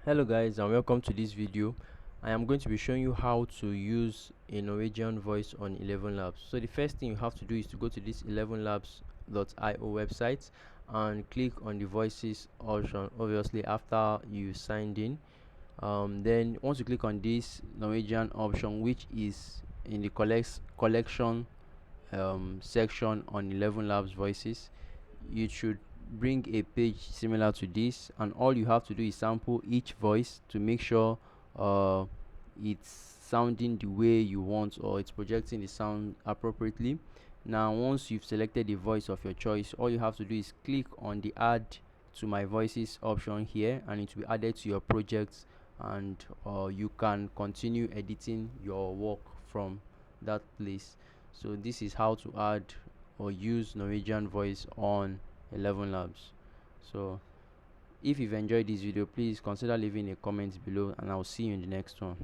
Hello guys, and welcome to this video. I am going to be showing you how to use a Norwegian voice on 11 Labs. So the first thing you have to do is to go to this 11labs.io website and click on the voices option, obviously after you signed in. Then once you click on this Norwegian option, which is in the collection section on 11 Labs voices, you should bring a page similar to this, and all you have to do is sample each voice to make sure uh, it's sounding the way you want, or it's projecting the sound appropriately. Now once you've selected the voice of your choice, all you have to do is click on the add to my voices option here, and it will be added to your project, and you can continue editing your work from that place. So this is how to add or use Norwegian voice on 11 Labs. So if you've enjoyed this video, please consider leaving a comment below, and I'll see you in the next one.